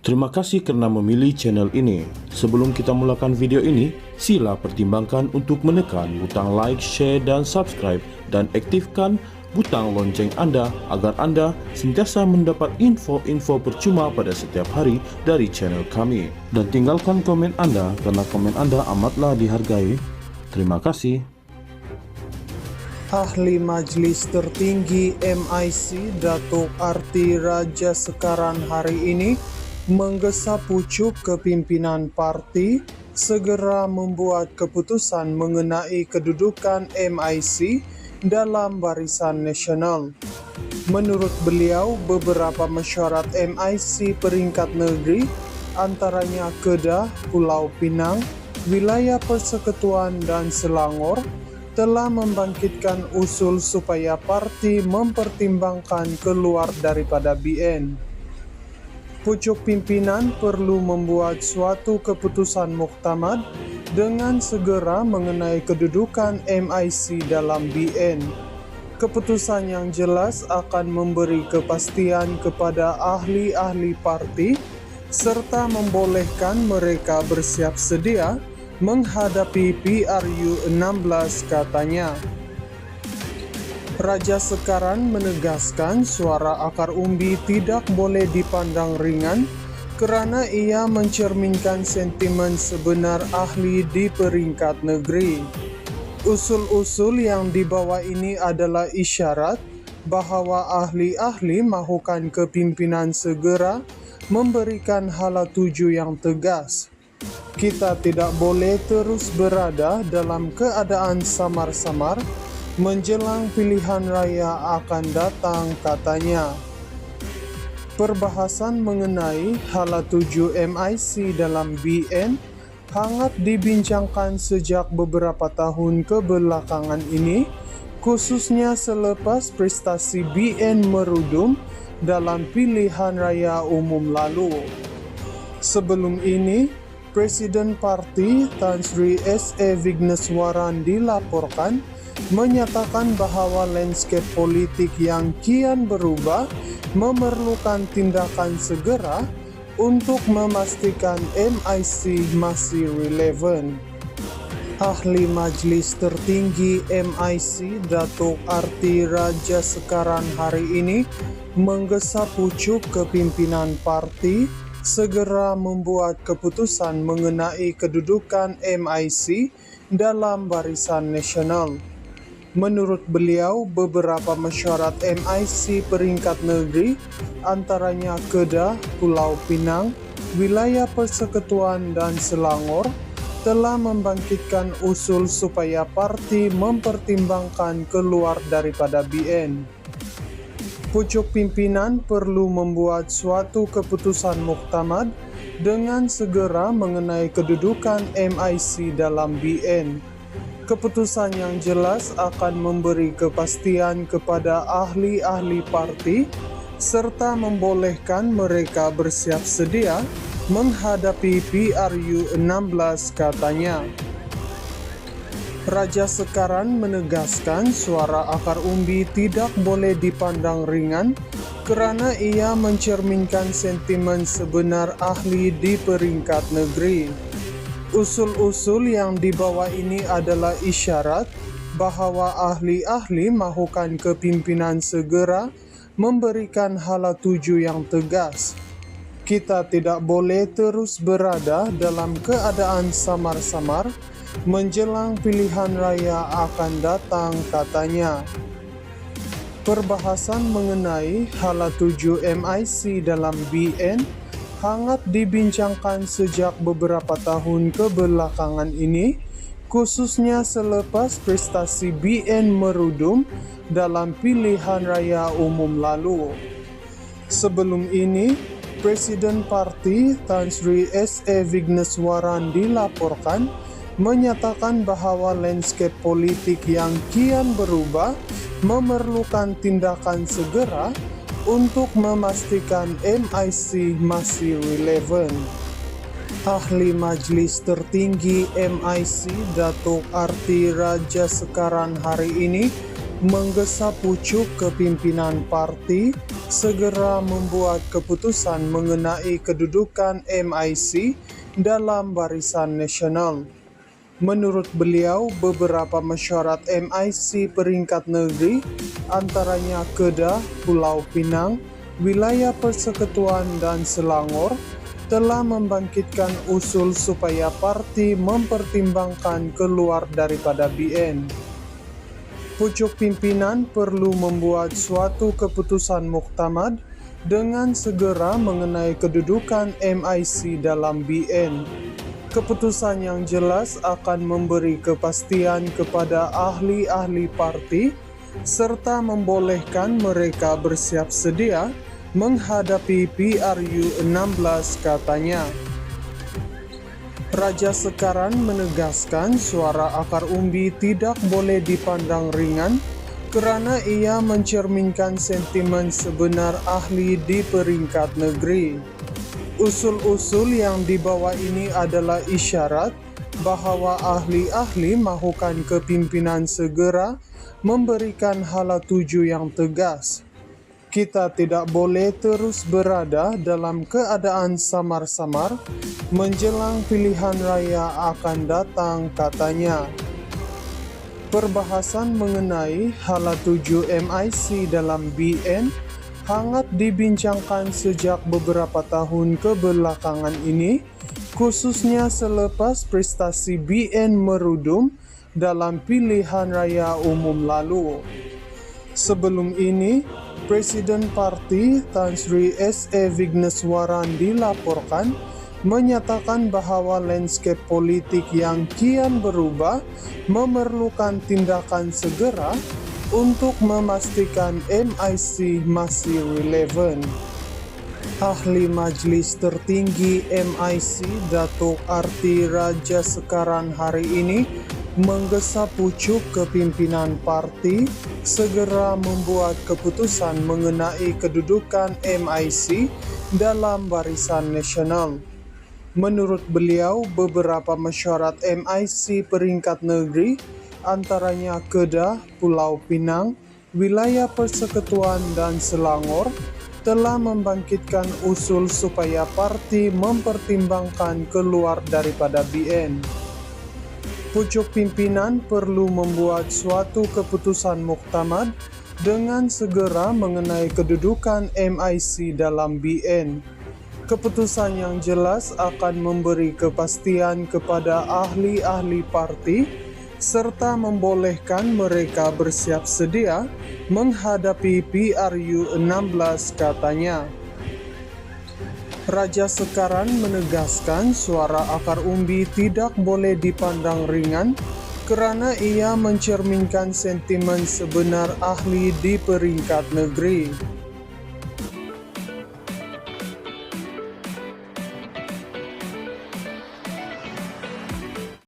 Terima kasih karena memilih channel ini. Sebelum kita mulakan video ini, sila pertimbangkan untuk menekan butang like, share, dan subscribe, dan aktifkan butang lonceng Anda agar Anda sentiasa mendapat info-info percuma pada setiap hari dari channel kami. Dan tinggalkan komen Anda karena komen Anda amatlah dihargai. Terima kasih. Ahli Majelis Tertinggi MIC Datuk Arti Raja Sekaran hari ini menggesa pucuk kepimpinan parti segera membuat keputusan mengenai kedudukan MIC dalam barisan nasional. Menurut beliau, beberapa mesyuarat MIC peringkat negeri, antaranya Kedah, Pulau Pinang, Wilayah Persekutuan dan Selangor, telah membangkitkan usul supaya parti mempertimbangkan keluar daripada BN. Pucuk pimpinan perlu membuat suatu keputusan muktamad dengan segera mengenai kedudukan MIC dalam BN. Keputusan yang jelas akan memberi kepastian kepada ahli-ahli parti serta membolehkan mereka bersiap sedia menghadapi PRU 16, katanya. Raja Sekaran menegaskan suara akar umbi tidak boleh dipandang ringan kerana ia mencerminkan sentimen sebenar ahli di peringkat negeri. Usul-usul yang dibawa ini adalah isyarat bahawa ahli-ahli mahukan kepimpinan segera memberikan hala tuju yang tegas. Kita tidak boleh terus berada dalam keadaan samar-samar menjelang pilihan raya akan datang, katanya. Perbahasan mengenai hala tuju MIC dalam BN hangat dibincangkan sejak beberapa tahun kebelakangan ini, khususnya selepas prestasi BN merudum dalam pilihan raya umum lalu. Sebelum ini, Presiden Parti Tan Sri S.A. Vigneswaran dilaporkan menyatakan bahawa landscape politik yang kian berubah memerlukan tindakan segera untuk memastikan MIC masih relevan. Ahli Majelis Tertinggi MIC Datuk Arti Raja Sekaran hari ini menggesa pucuk kepimpinan parti segera membuat keputusan mengenai kedudukan MIC dalam barisan nasional. Menurut beliau, beberapa mesyuarat MIC peringkat negeri, antaranya Kedah, Pulau Pinang, Wilayah Persekutuan dan Selangor, telah membangkitkan usul supaya parti mempertimbangkan keluar daripada BN. Pucuk pimpinan perlu membuat suatu keputusan muktamad dengan segera mengenai kedudukan MIC dalam BN. Keputusan yang jelas akan memberi kepastian kepada ahli-ahli parti serta membolehkan mereka bersiap sedia menghadapi PRU 16, katanya. Raja Sekaran menegaskan suara akar umbi tidak boleh dipandang ringan kerana ia mencerminkan sentimen sebenar ahli di peringkat negeri. Usul-usul yang dibawa ini adalah isyarat bahawa ahli-ahli mahukan kepimpinan segera memberikan hala tuju yang tegas. Kita tidak boleh terus berada dalam keadaan samar-samar menjelang pilihan raya akan datang, katanya. Perbahasan mengenai hala tuju MIC dalam BN hangat dibincangkan sejak beberapa tahun kebelakangan ini, khususnya selepas prestasi BN merudum dalam pilihan raya umum lalu. Sebelum ini, Presiden Parti Tan Sri S.A. Vigneswaran dilaporkan menyatakan bahawa landscape politik yang kian berubah memerlukan tindakan segera untuk memastikan MIC masih relevan. Ahli Majelis Tertinggi MIC Datuk Arti Raja Sekaran hari ini menggesa pucuk kepimpinan parti segera membuat keputusan mengenai kedudukan MIC dalam Barisan Nasional. Menurut beliau, beberapa mesyuarat MIC peringkat negeri, antaranya Kedah, Pulau Pinang, Wilayah Persekutuan dan Selangor, telah membangkitkan usul supaya parti mempertimbangkan keluar daripada BN. Pucuk pimpinan perlu membuat suatu keputusan muktamad dengan segera mengenai kedudukan MIC dalam BN. Keputusan yang jelas akan memberi kepastian kepada ahli-ahli parti serta membolehkan mereka bersiap sedia menghadapi PRU 16, katanya. Raja Sekaran menegaskan suara akar umbi tidak boleh dipandang ringan kerana ia mencerminkan sentimen sebenar ahli di peringkat negeri. Usul-usul yang dibawa ini adalah isyarat bahawa ahli-ahli mahukan kepimpinan segera memberikan hala tuju yang tegas. Kita tidak boleh terus berada dalam keadaan samar-samar menjelang pilihan raya akan datang, katanya. Perbahasan mengenai hala tuju MIC dalam BN hangat dibincangkan sejak beberapa tahun kebelakangan ini, khususnya selepas prestasi BN merudum dalam pilihan raya umum lalu. Sebelum ini, Presiden Parti Tan Sri S.A. Vigneswaran dilaporkan menyatakan bahawa landscape politik yang kian berubah memerlukan tindakan segera untuk memastikan MIC masih relevan. Ahli Majlis Tertinggi MIC Datuk Arti Raja Sekaran hari ini menggesa pucuk kepimpinan parti segera membuat keputusan mengenai kedudukan MIC dalam Barisan Nasional. Menurut beliau, beberapa mesyuarat MIC peringkat negeri, antaranya Kedah, Pulau Pinang, Wilayah Persekutuan dan Selangor, telah membangkitkan usul supaya parti mempertimbangkan keluar daripada BN. Pucuk pimpinan perlu membuat suatu keputusan muktamad dengan segera mengenai kedudukan MIC dalam BN. Keputusan yang jelas akan memberi kepastian kepada ahli-ahli parti serta membolehkan mereka bersiap sedia menghadapi PRU 16, katanya. Raja Sekaran menegaskan suara akar umbi tidak boleh dipandang ringan kerana ia mencerminkan sentimen sebenar ahli di peringkat negeri.